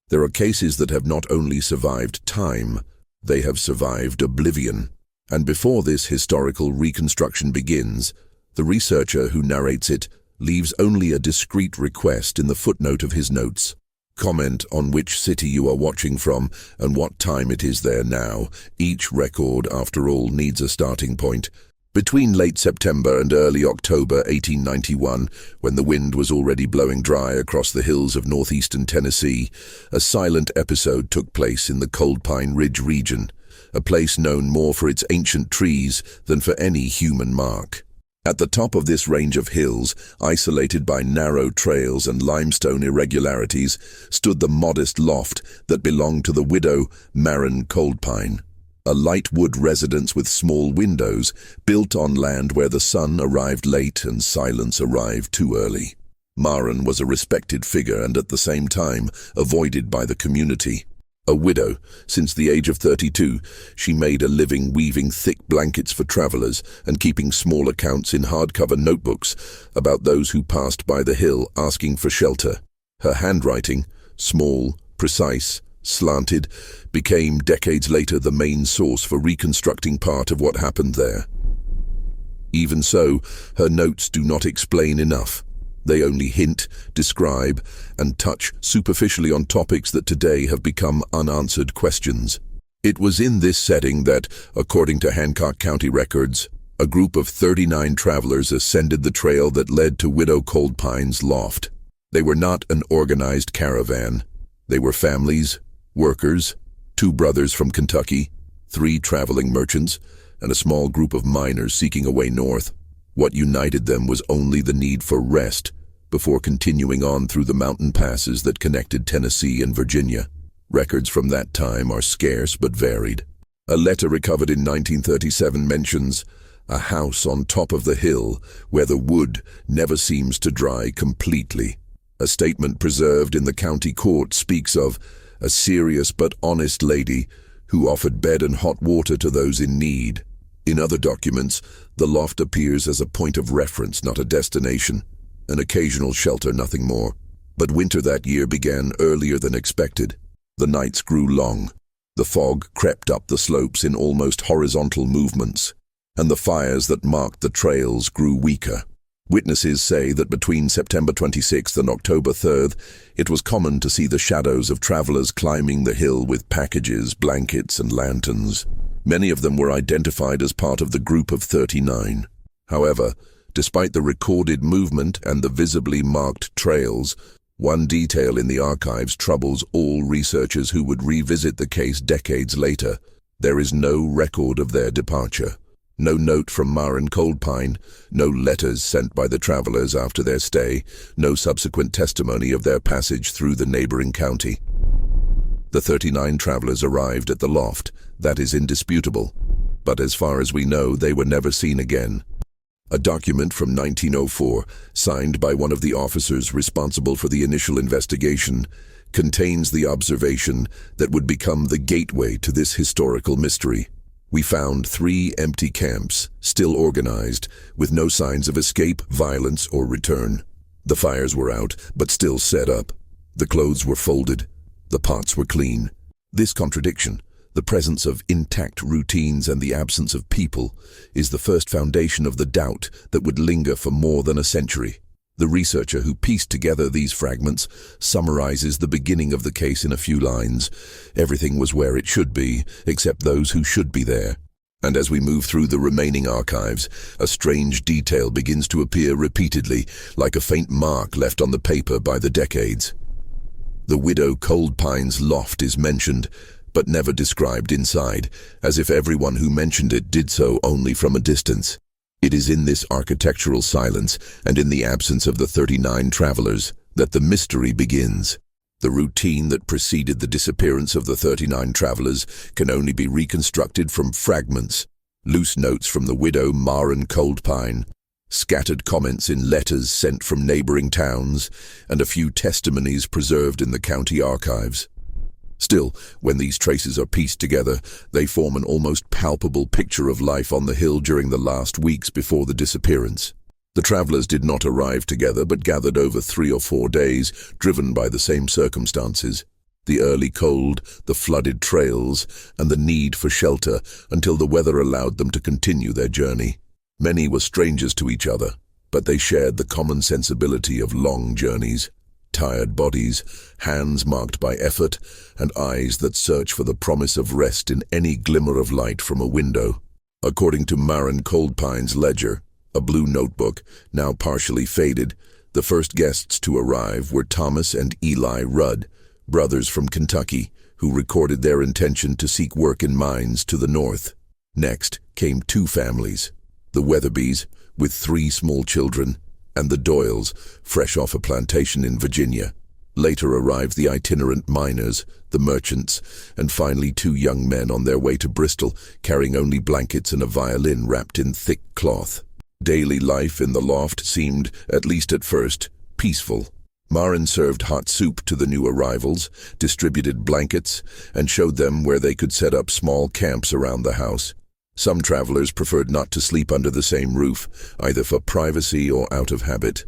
There are cases that have not only survived time, they have survived oblivion. And before this historical reconstruction begins, the researcher who narrates it leaves only a discreet request in the footnote of his notes. Comment on which city you are watching from and what time it is there now. Each record, after all, needs a starting point. Between late September and early October 1891, when the wind was already blowing dry across the hills of northeastern Tennessee, a silent episode took place in the Coldpine Ridge region, a place known more for its ancient trees than for any human mark. At the top of this range of hills, isolated by narrow trails and limestone irregularities, stood the modest loft that belonged to the widow Maren Coldpine, a light wood residence with small windows, built on land where the sun arrived late and silence arrived too early. Maren was a respected figure and at the same time avoided by the community. A widow, since the age of 32, she made a living weaving thick blankets for travelers and keeping small accounts in hardcover notebooks about those who passed by the hill asking for shelter. Her handwriting, small, precise, slanted, became decades later the main source for reconstructing part of what happened there. Even so, her notes do not explain enough. They only hint, describe, and touch superficially on topics that today have become unanswered questions. It was in this setting that, according to Hancock County records, a group of 39 travelers ascended the trail that led to Widow Coldpine's loft. They were not an organized caravan. They were families, workers, 2 brothers from Kentucky, 3 traveling merchants, and a small group of miners seeking a way north. What united them was only the need for rest before continuing on through the mountain passes that connected Tennessee and Virginia. Records from that time are scarce but varied. A letter recovered in 1937 mentions a house on top of the hill where the wood never seems to dry completely. A statement preserved in the county court speaks of a serious but honest lady who offered bed and hot water to those in need. In other documents, the loft appears as a point of reference, not a destination, an occasional shelter, nothing more. But winter that year began earlier than expected. The nights grew long. The fog crept up the slopes in almost horizontal movements, and the fires that marked the trails grew weaker. Witnesses say that between September 26th and October 3rd, it was common to see the shadows of travelers climbing the hill with packages, blankets, and lanterns. Many of them were identified as part of the group of 39. However, despite the recorded movement and the visibly marked trails, one detail in the archives troubles all researchers who would revisit the case decades later. There is no record of their departure. No note from Maren Coldpine, no letters sent by the travelers after their stay, no subsequent testimony of their passage through the neighboring county. The 39 travelers arrived at the loft, that is indisputable, but as far as we know, they were never seen again. A document from 1904, signed by one of the officers responsible for the initial investigation, contains the observation that would become the gateway to this historical mystery. We found 3 empty camps, still organized, with no signs of escape, violence, or return. The fires were out, but still set up. The clothes were folded. The pots were clean. This contradiction, the presence of intact routines and the absence of people, is the first foundation of the doubt that would linger for more than a century. The researcher who pieced together these fragments summarizes the beginning of the case in a few lines. Everything was where it should be, except those who should be there. And as we move through the remaining archives, a strange detail begins to appear repeatedly, like a faint mark left on the paper by the decades. The widow Coldpine's loft is mentioned, but never described inside, as if everyone who mentioned it did so only from a distance. It is in this architectural silence, and in the absence of the 39 travelers, that the mystery begins. The routine that preceded the disappearance of the 39 travelers can only be reconstructed from fragments, loose notes from the widow Maren Coldpine, scattered comments in letters sent from neighboring towns, and a few testimonies preserved in the county archives. Still, when these traces are pieced together, they form an almost palpable picture of life on the hill during the last weeks before the disappearance. The travelers did not arrive together but gathered over 3 or 4 days, driven by the same circumstances. the early cold, the flooded trails, and the need for shelter until the weather allowed them to continue their journey. Many were strangers to each other, but they shared the common sensibility of long journeys. Tired bodies, hands marked by effort, and eyes that search for the promise of rest in any glimmer of light from a window. According to Maren Coldpine's ledger, a blue notebook, now partially faded, the first guests to arrive were Thomas and Eli Rudd, brothers from Kentucky, who recorded their intention to seek work in mines to the north. Next came two families, the Weatherbys, with 3 small children, and the Doyles, fresh off a plantation in Virginia. Later arrived the itinerant miners, the merchants, and finally 2 young men on their way to Bristol, carrying only blankets and a violin wrapped in thick cloth. Daily life in the loft seemed, at least at first, peaceful. Maren served hot soup to the new arrivals, distributed blankets, and showed them where they could set up small camps around the house. Some travelers preferred not to sleep under the same roof, either for privacy or out of habit.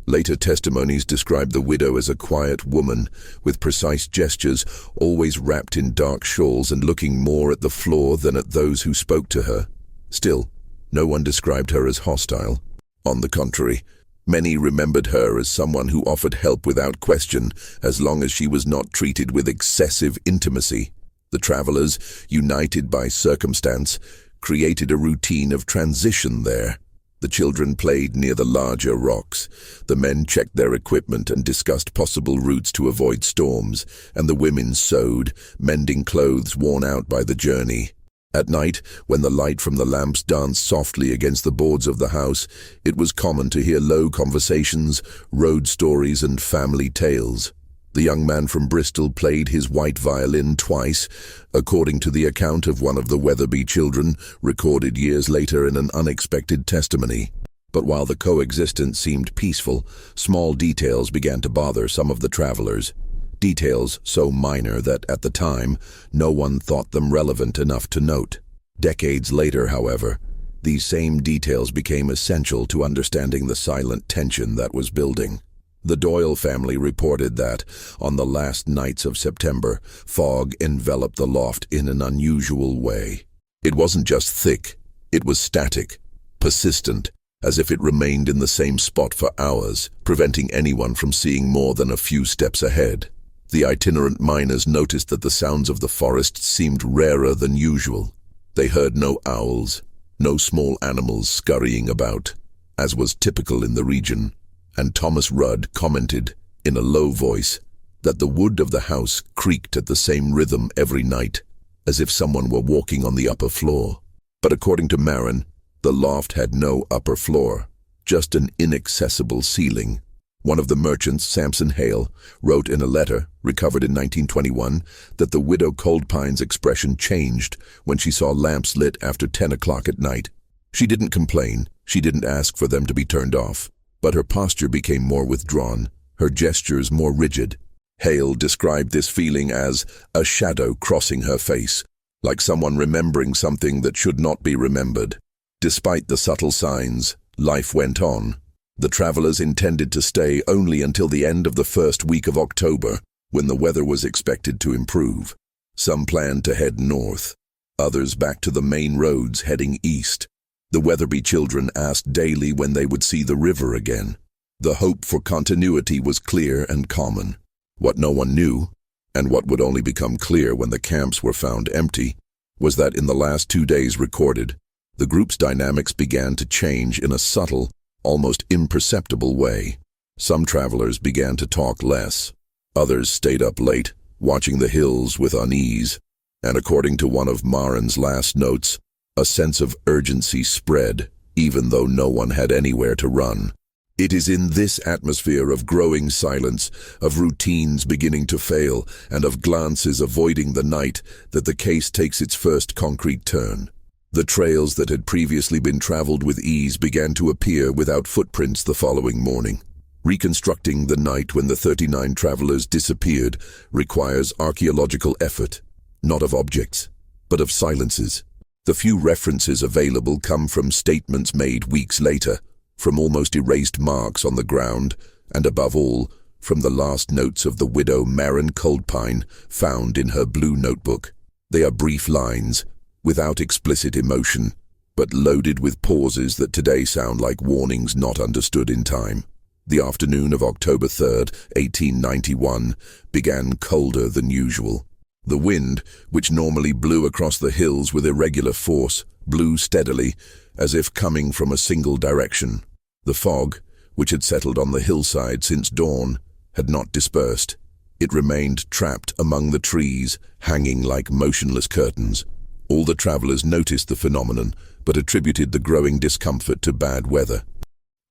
Later testimonies described the widow as a quiet woman, with precise gestures, always wrapped in dark shawls and looking more at the floor than at those who spoke to her. Still, no one described her as hostile. On the contrary, many remembered her as someone who offered help without question, as long as she was not treated with excessive intimacy. The travelers, united by circumstance, created a routine of transition there. The children played near the larger rocks. The men checked their equipment and discussed possible routes to avoid storms, and the women sewed, mending clothes worn out by the journey. At night, when the light from the lamps danced softly against the boards of the house, it was common to hear low conversations, road stories, and family tales. The young man from Bristol played his white violin twice, according to the account of one of the Weatherby children, recorded years later in an unexpected testimony. But while the coexistence seemed peaceful, small details began to bother some of the travelers. Details so minor that, at the time, no one thought them relevant enough to note. Decades later, however, these same details became essential to understanding the silent tension that was building. The Doyle family reported that, on the last nights of September, fog enveloped the loft in an unusual way. It wasn't just thick, it was static, persistent, as if it remained in the same spot for hours, preventing anyone from seeing more than a few steps ahead. The itinerant miners noticed that the sounds of the forest seemed rarer than usual. They heard no owls, no small animals scurrying about, as was typical in the region, and Thomas Rudd commented, in a low voice, that the wood of the house creaked at the same rhythm every night, as if someone were walking on the upper floor. But according to Maren, the loft had no upper floor, just an inaccessible ceiling. One of the merchants, Sampson Hale, wrote in a letter, recovered in 1921, that the widow Coldpine's expression changed when she saw lamps lit after 10 o'clock at night. She didn't complain, she didn't ask for them to be turned off, but her posture became more withdrawn, her gestures more rigid. Hale described this feeling as a shadow crossing her face, like someone remembering something that should not be remembered. Despite the subtle signs, life went on. The travelers intended to stay only until the end of the first week of October, when the weather was expected to improve. Some planned to head north, others back to the main roads heading east. The Weatherby children asked daily when they would see the river again. The hope for continuity was clear and common. What no one knew, and what would only become clear when the camps were found empty, was that in the last 2 days recorded, the group's dynamics began to change in a subtle, almost imperceptible way. Some travelers began to talk less. Others stayed up late, watching the hills with unease. And according to one of Maren's last notes, a sense of urgency spread, even though no one had anywhere to run. It is in this atmosphere of growing silence, of routines beginning to fail, and of glances avoiding the night, that the case takes its first concrete turn. The trails that had previously been traveled with ease began to appear without footprints the following morning. Reconstructing the night when the 39 travelers disappeared requires archaeological effort, not of objects, but of silences. The few references available come from statements made weeks later, from almost erased marks on the ground, and above all, from the last notes of the widow Maren Coldpine found in her blue notebook. They are brief lines, without explicit emotion, but loaded with pauses that today sound like warnings not understood in time. The afternoon of October 3rd, 1891, began colder than usual. The wind, which normally blew across the hills with irregular force, blew steadily, as if coming from a single direction. The fog, which had settled on the hillside since dawn, had not dispersed. It remained trapped among the trees, hanging like motionless curtains. All the travelers noticed the phenomenon, but attributed the growing discomfort to bad weather.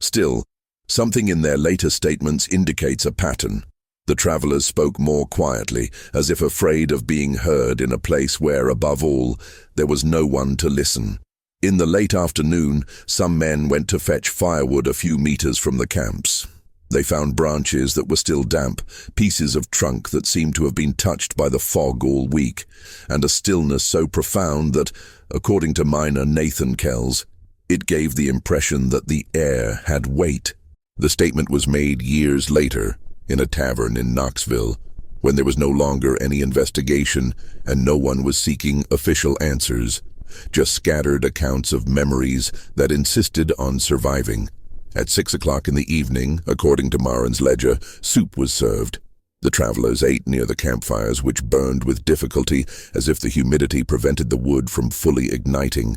Still, something in their later statements indicates a pattern. The travelers spoke more quietly, as if afraid of being heard in a place where, above all, there was no one to listen. In the late afternoon, some men went to fetch firewood a few meters from the camps. They found branches that were still damp, pieces of trunk that seemed to have been touched by the fog all week, and a stillness so profound that, according to miner Nathan Kells, it gave the impression that the air had weight. The statement was made years later, in a tavern in Knoxville, when there was no longer any investigation and no one was seeking official answers, just scattered accounts of memories that insisted on surviving. At 6 o'clock in the evening, according to Maren's ledger, soup was served. The travelers ate near the campfires, which burned with difficulty, as if the humidity prevented the wood from fully igniting.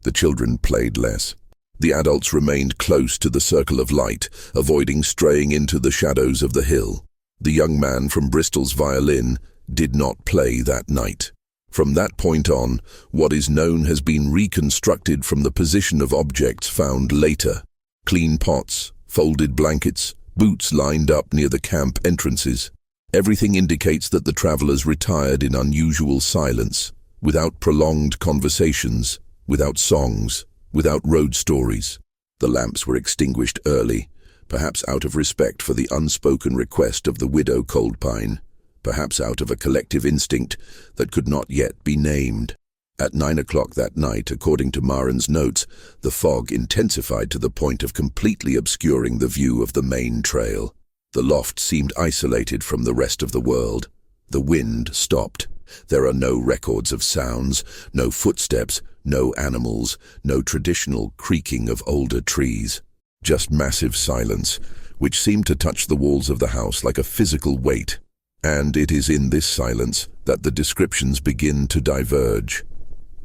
The children played less. The adults remained close to the circle of light, avoiding straying into the shadows of the hill. The young man from Bristol's violin did not play that night. From that point on, what is known has been reconstructed from the position of objects found later. Clean pots, folded blankets, boots lined up near the camp entrances. Everything indicates that the travelers retired in unusual silence, without prolonged conversations, without songs, without road stories. The lamps were extinguished early, perhaps out of respect for the unspoken request of the widow Coldpine, perhaps out of a collective instinct that could not yet be named. At 9 o'clock that night, according to Maren's notes, the fog intensified to the point of completely obscuring the view of the main trail. The loft seemed isolated from the rest of the world. The wind stopped. There are no records of sounds, no footsteps, no animals, no traditional creaking of older trees. Just massive silence, which seemed to touch the walls of the house like a physical weight. And it is in this silence that the descriptions begin to diverge.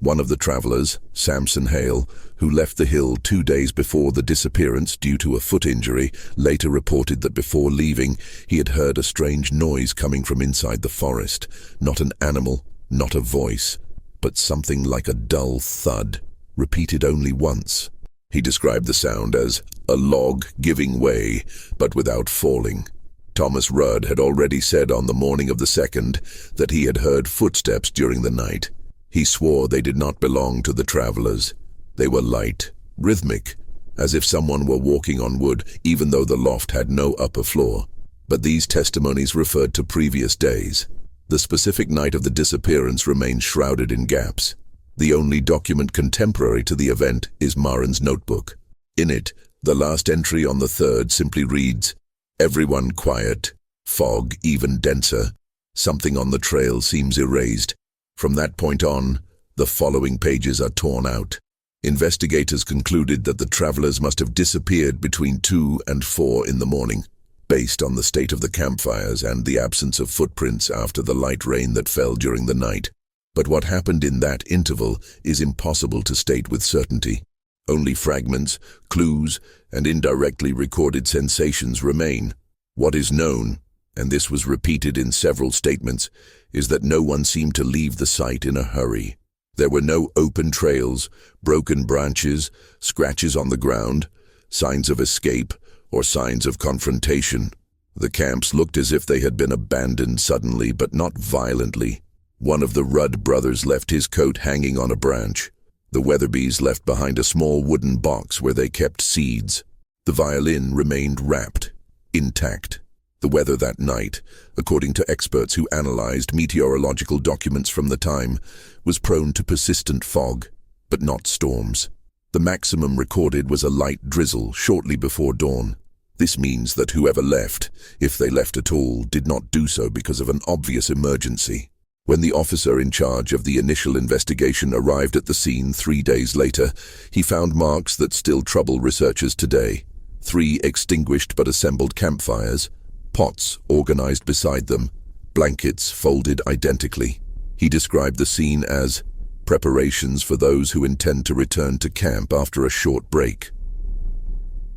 One of the travelers, Samson Hale, who left the hill 2 days before the disappearance due to a foot injury, later reported that before leaving, he had heard a strange noise coming from inside the forest. Not an animal, not a voice, but something like a dull thud, repeated only once. He described the sound as a log giving way, but without falling. Thomas Rudd had already said on the morning of the 2nd that he had heard footsteps during the night. He swore they did not belong to the travelers. They were light, rhythmic, as if someone were walking on wood, even though the loft had no upper floor. But these testimonies referred to previous days. The specific night of the disappearance remains shrouded in gaps. The only document contemporary to the event is Maren's notebook. In it, the last entry on the 3rd simply reads, "Everyone quiet, fog even denser. Something on the trail seems erased." From that point on, the following pages are torn out. Investigators concluded that the travelers must have disappeared between 2 and 4 in the morning, based on the state of the campfires and the absence of footprints after the light rain that fell during the night. But what happened in that interval is impossible to state with certainty. Only fragments, clues, and indirectly recorded sensations remain. What is known, and this was repeated in several statements, is that no one seemed to leave the site in a hurry. There were no open trails, broken branches, scratches on the ground, signs of escape, or signs of confrontation. The camps looked as if they had been abandoned suddenly, but not violently. One of the Rudd brothers left his coat hanging on a branch. The Weatherbys left behind a small wooden box where they kept seeds. The violin remained wrapped, intact. The weather that night, according to experts who analyzed meteorological documents from the time, was prone to persistent fog, but not storms. The maximum recorded was a light drizzle shortly before dawn. This means that whoever left, if they left at all, did not do so because of an obvious emergency. When the officer in charge of the initial investigation arrived at the scene 3 days later, he found marks that still trouble researchers today. 3 extinguished but assembled campfires, pots organized beside them, blankets folded identically. He described the scene as preparations for those who intend to return to camp after a short break.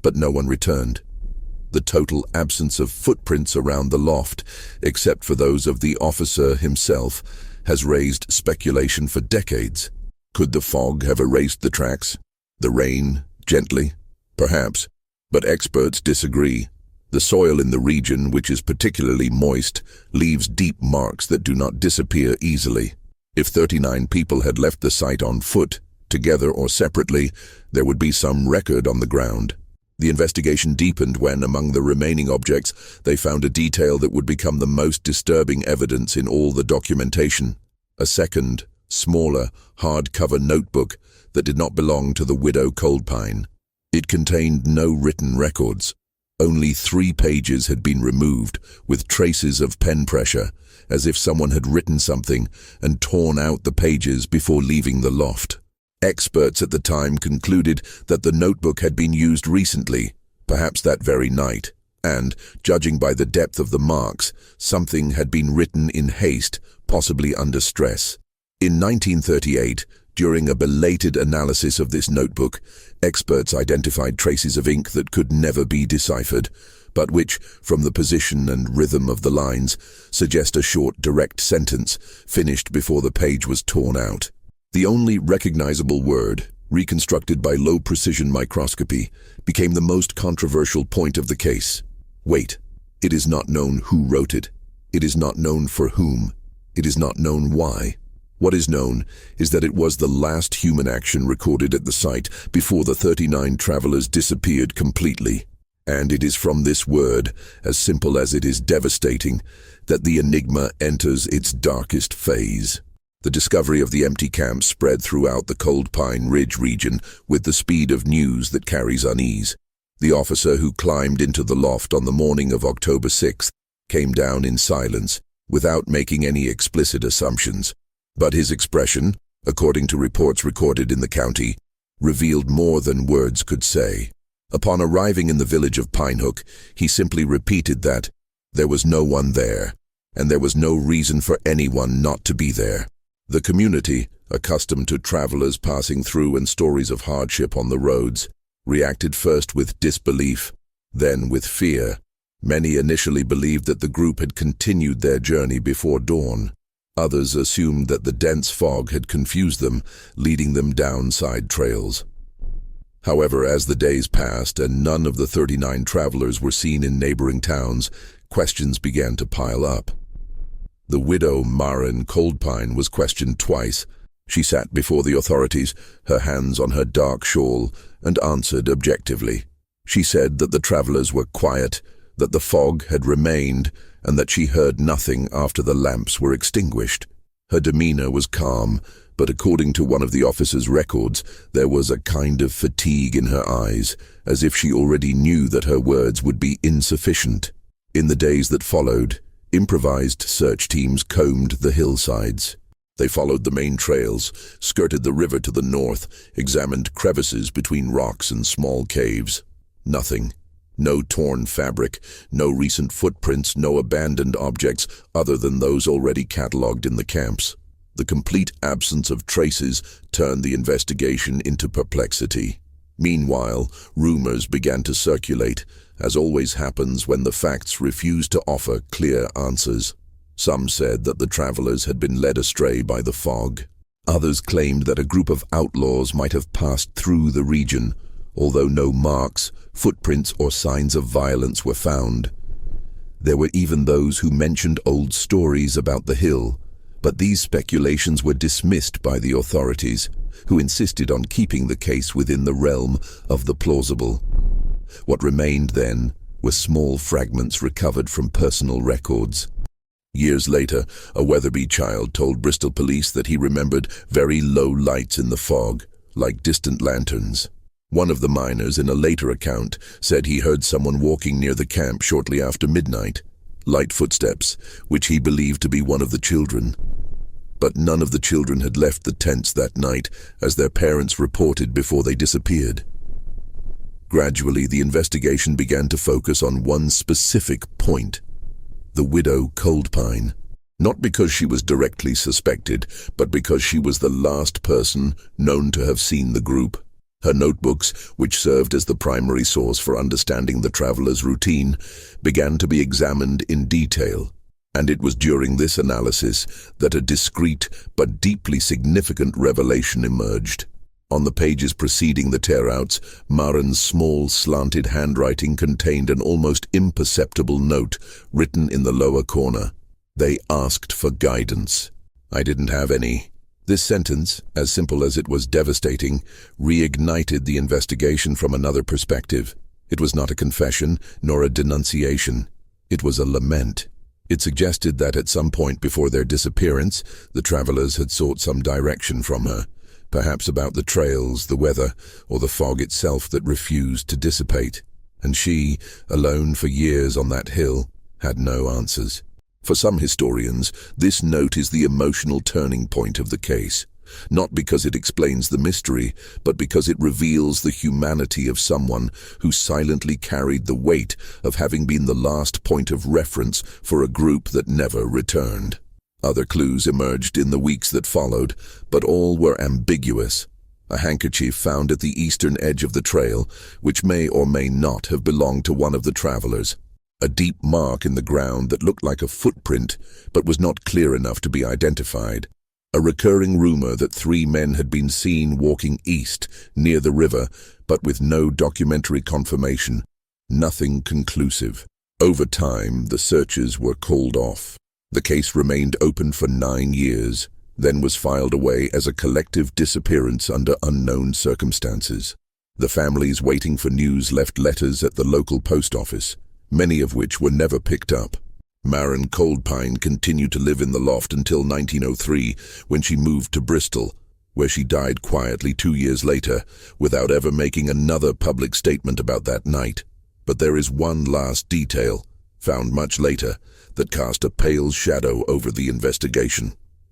But no one returned. The total absence of footprints around the loft, except for those of the officer himself, has raised speculation for decades. Could the fog have erased the tracks? The rain, gently? Perhaps, but experts disagree. The soil in the region, which is particularly moist, leaves deep marks that do not disappear easily. If 39 people had left the site on foot, together or separately, there would be some record on the ground. The investigation deepened when, among the remaining objects, they found a detail that would become the most disturbing evidence in all the documentation. A second, smaller, hardcover notebook that did not belong to the widow Coldpine. It contained no written records. Only 3 pages had been removed, with traces of pen pressure, as if someone had written something and torn out the pages before leaving the loft. Experts at the time concluded that the notebook had been used recently, perhaps that very night, and, judging by the depth of the marks, something had been written in haste, possibly under stress. In 1938, during a belated analysis of this notebook, experts identified traces of ink that could never be deciphered, but which, from the position and rhythm of the lines, suggest a short, direct sentence finished before the page was torn out. The only recognizable word, reconstructed by low-precision microscopy, became the most controversial point of the case. Wait, it is not known who wrote it. It is not known for whom. It is not known why. What is known is that it was the last human action recorded at the site before the 39 travelers disappeared completely. And it is from this word, as simple as it is devastating, that the enigma enters its darkest phase. The discovery of the empty camp spread throughout the Coldpine Ridge region with the speed of news that carries unease. The officer who climbed into the loft on the morning of October 6th came down in silence, without making any explicit assumptions. But his expression, according to reports recorded in the county, revealed more than words could say. Upon arriving in the village of Pinehook, he simply repeated that there was no one there, and there was no reason for anyone not to be there. The community, accustomed to travelers passing through and stories of hardship on the roads, reacted first with disbelief, then with fear. Many initially believed that the group had continued their journey before dawn. Others assumed that the dense fog had confused them, leading them down side trails. However, as the days passed and none of the 39 travelers were seen in neighboring towns, questions began to pile up. The widow, Maren Coldpine, was questioned twice. She sat before the authorities, her hands on her dark shawl, and answered objectively. She said that the travelers were quiet, that the fog had remained, and that she heard nothing after the lamps were extinguished. Her demeanor was calm, but according to one of the officer's records, there was a kind of fatigue in her eyes, as if she already knew that her words would be insufficient. In the days that followed, improvised search teams combed the hillsides. They followed the main trails, skirted the river to the north, examined crevices between rocks and small caves. Nothing. No torn fabric, no recent footprints, no abandoned objects other than those already catalogued in the camps. The complete absence of traces turned the investigation into perplexity. Meanwhile, rumors began to circulate, as always happens when the facts refuse to offer clear answers. Some said that the travelers had been led astray by the fog. Others claimed that a group of outlaws might have passed through the region, although no marks, footprints, or signs of violence were found. There were even those who mentioned old stories about the hill, but these speculations were dismissed by the authorities, who insisted on keeping the case within the realm of the plausible. What remained then were small fragments recovered from personal records. Years later, a Weatherby child told Bristol police that he remembered very low lights in the fog, like distant lanterns. One of the miners in a later account said he heard someone walking near the camp shortly after midnight, light footsteps, which he believed to be one of the children. But none of the children had left the tents that night, as their parents reported before they disappeared. Gradually, the investigation began to focus on one specific point: the widow Coldpine. Not because she was directly suspected, but because she was the last person known to have seen the group. Her notebooks, which served as the primary source for understanding the travelers' routine, began to be examined in detail. And it was during this analysis that a discreet but deeply significant revelation emerged. On the pages preceding the tear-outs, Maren's small, slanted handwriting contained an almost imperceptible note written in the lower corner. They asked for guidance. I didn't have any. This sentence, as simple as it was devastating, reignited the investigation from another perspective. It was not a confession, nor a denunciation. It was a lament. It suggested that at some point before their disappearance, the travelers had sought some direction from her, perhaps about the trails, the weather, or the fog itself that refused to dissipate. And she, alone for years on that hill, had no answers. For some historians, this note is the emotional turning point of the case, not because it explains the mystery, but because it reveals the humanity of someone who silently carried the weight of having been the last point of reference for a group that never returned. Other clues emerged in the weeks that followed, but all were ambiguous. A handkerchief found at the eastern edge of the trail, which may or may not have belonged to one of the travelers. A deep mark in the ground that looked like a footprint, but was not clear enough to be identified. A recurring rumor that 3 men had been seen walking east, near the river, but with no documentary confirmation. Nothing conclusive. Over time, the searches were called off. The case remained open for 9 years, then was filed away as a collective disappearance under unknown circumstances. The families waiting for news left letters at the local post office, many of which were never picked up. Maren Coldpine continued to live in the Loft until 1903, when she moved to Bristol, where she died quietly 2 years later, without ever making another public statement about that night. But there is one last detail, found much later, that cast a pale shadow over the investigation.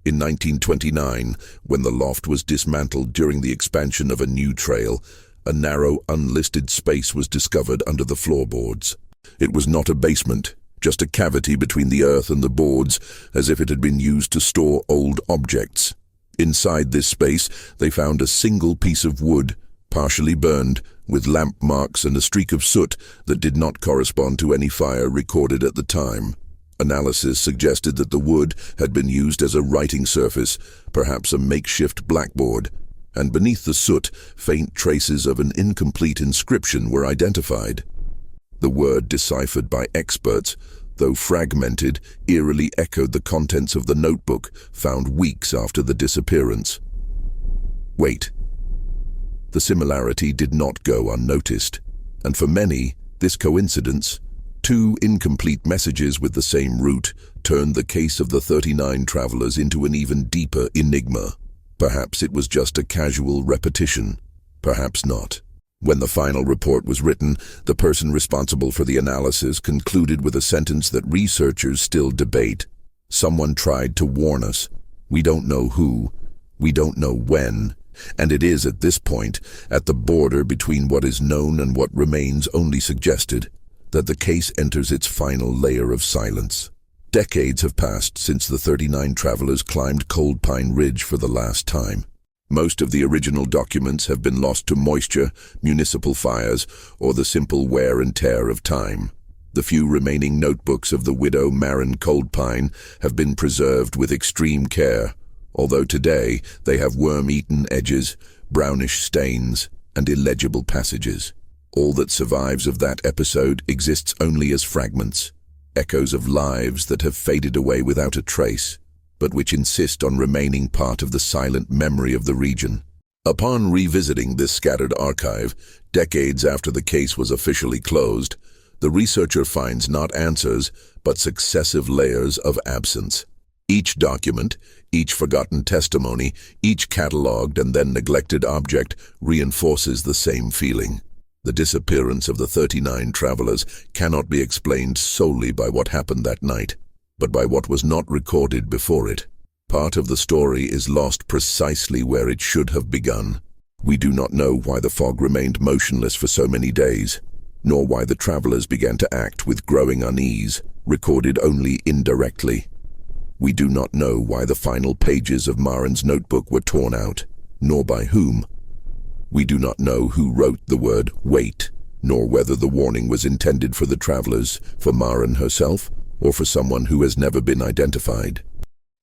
In 1929, when the Loft was dismantled during the expansion of a new trail, a narrow, unlisted space was discovered under the floorboards. It was not a basement, just a cavity between the earth and the boards, as if it had been used to store old objects. Inside this space, they found a single piece of wood, partially burned, with lamp marks and a streak of soot that did not correspond to any fire recorded at the time. Analysis suggested that the wood had been used as a writing surface, perhaps a makeshift blackboard, and beneath the soot, faint traces of an incomplete inscription were identified. The word, deciphered by experts, though fragmented, eerily echoed the contents of the notebook found weeks after the disappearance. Wait. The similarity did not go unnoticed, and for many, this coincidence, 2 incomplete messages with the same root, turned the case of the 39 travelers into an even deeper enigma. Perhaps it was just a casual repetition, perhaps not. When the final report was written, the person responsible for the analysis concluded with a sentence that researchers still debate. Someone tried to warn us. We don't know who, we don't know when, and it is at this point, at the border between what is known and what remains only suggested, that the case enters its final layer of silence. Decades have passed since the 39 travelers climbed Coldpine Ridge for the last time. Most of the original documents have been lost to moisture, municipal fires, or the simple wear and tear of time. The few remaining notebooks of the widow Maren Coldpine have been preserved with extreme care, although today they have worm-eaten edges, brownish stains, and illegible passages. All that survives of that episode exists only as fragments, echoes of lives that have faded away without a trace, but which insist on remaining part of the silent memory of the region. Upon revisiting this scattered archive, decades after the case was officially closed, the researcher finds not answers, but successive layers of absence. Each document, each forgotten testimony, each catalogued and then neglected object reinforces the same feeling. The disappearance of the 39 travelers cannot be explained solely by what happened that night, but by what was not recorded before it. Part of the story is lost precisely where it should have begun. We do not know why the fog remained motionless for so many days, nor why the travelers began to act with growing unease, recorded only indirectly. We do not know why the final pages of Maren's notebook were torn out, nor by whom. We do not know who wrote the word "wait", nor whether the warning was intended for the travelers, for Maren herself, or for someone who has never been identified.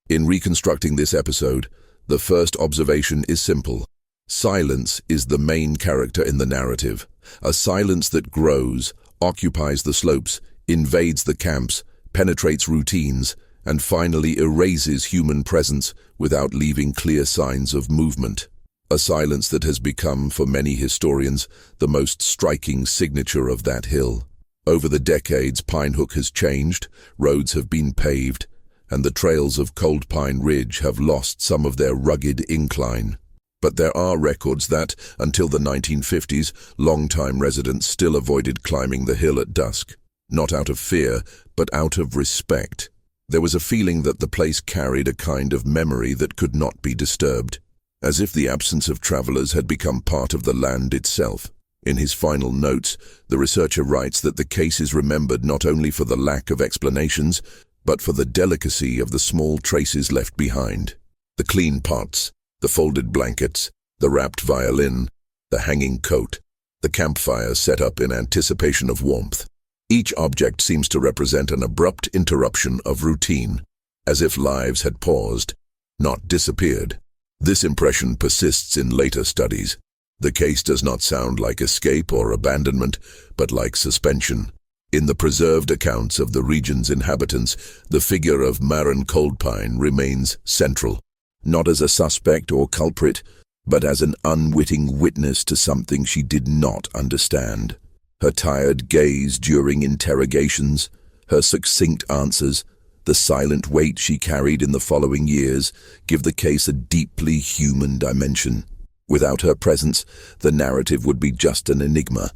In reconstructing this episode, the first observation is simple. Silence is the main character in the narrative, a silence that grows, occupies the slopes, invades the camps, penetrates routines, and finally erases human presence without leaving clear signs of movement. A silence that has become, for many historians, the most striking signature of that hill. Over the decades, Pinehook has changed, roads have been paved, and the trails of Coldpine Ridge have lost some of their rugged incline. But there are records that, until the 1950s, long-time residents still avoided climbing the hill at dusk. Not out of fear, but out of respect. There was a feeling that the place carried a kind of memory that could not be disturbed, as if the absence of travelers had become part of the land itself. In his final notes, the researcher writes that the case is remembered not only for the lack of explanations, but for the delicacy of the small traces left behind. The clean pots, the folded blankets, the wrapped violin, the hanging coat, the campfire set up in anticipation of warmth. Each object seems to represent an abrupt interruption of routine, as if lives had paused, not disappeared. This impression persists in later studies. The case does not sound like escape or abandonment, but like suspension. In the preserved accounts of the region's inhabitants, the figure of Maren Coldpine remains central, not as a suspect or culprit, but as an unwitting witness to something she did not understand. Her tired gaze during interrogations, her succinct answers, the silent weight she carried in the following years give the case a deeply human dimension. Without her presence, the narrative would be just an enigma.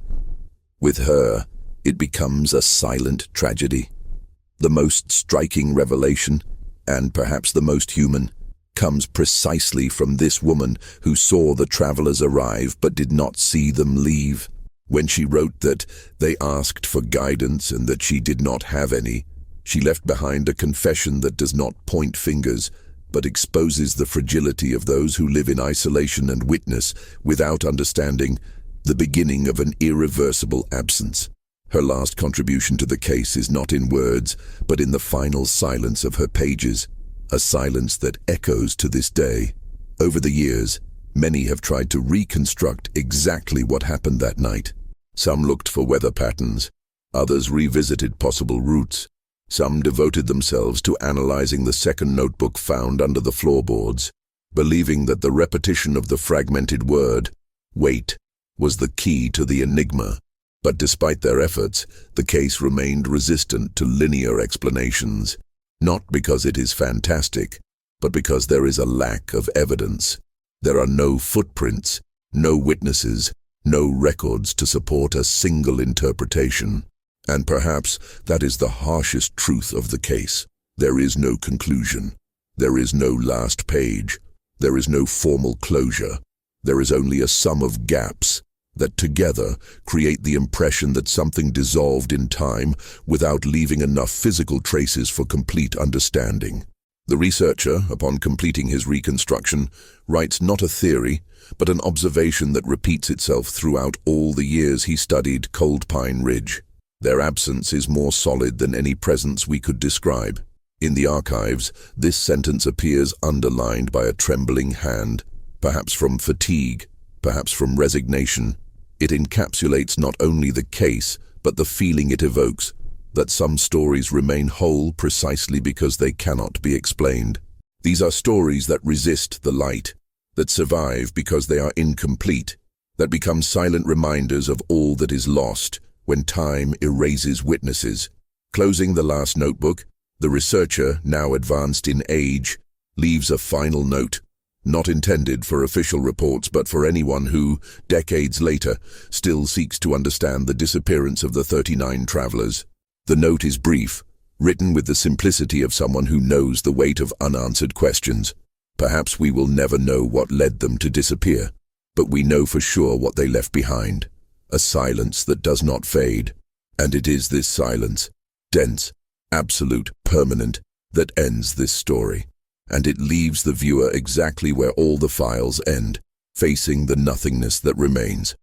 With her, it becomes a silent tragedy. The most striking revelation, and perhaps the most human, comes precisely from this woman who saw the travelers arrive but did not see them leave. When she wrote that they asked for guidance and that she did not have any, she left behind a confession that does not point fingers, but exposes the fragility of those who live in isolation and witness, without understanding, the beginning of an irreversible absence. Her last contribution to the case is not in words, but in the final silence of her pages, a silence that echoes to this day. Over the years, many have tried to reconstruct exactly what happened that night. Some looked for weather patterns, others revisited possible routes. Some devoted themselves to analyzing the second notebook found under the floorboards, believing that the repetition of the fragmented word, "wait," was the key to the enigma. But despite their efforts, the case remained resistant to linear explanations, not because it is fantastic, but because there is a lack of evidence. There are no footprints, no witnesses, no records to support a single interpretation. And perhaps that is the harshest truth of the case. There is no conclusion. There is no last page. There is no formal closure. There is only a sum of gaps that together create the impression that something dissolved in time without leaving enough physical traces for complete understanding. The researcher, upon completing his reconstruction, writes not a theory, but an observation that repeats itself throughout all the years he studied Coldpine Ridge. Their absence is more solid than any presence we could describe. In the archives, this sentence appears underlined by a trembling hand, perhaps from fatigue, perhaps from resignation. It encapsulates not only the case, but the feeling it evokes, that some stories remain whole precisely because they cannot be explained. These are stories that resist the light, that survive because they are incomplete, that become silent reminders of all that is lost when time erases witnesses. Closing the last notebook, The researcher, now advanced in age, leaves a final note, not intended for official reports but for anyone who, decades later, still seeks to understand the disappearance of the 39 travelers. The note is brief, written with the simplicity of someone who knows the weight of unanswered questions. Perhaps we will never know what led them to disappear, but we know for sure what they left behind, a silence that does not fade. And it is this silence, dense, absolute, permanent, that ends this story. And it leaves the viewer exactly where all the files end, facing the nothingness that remains.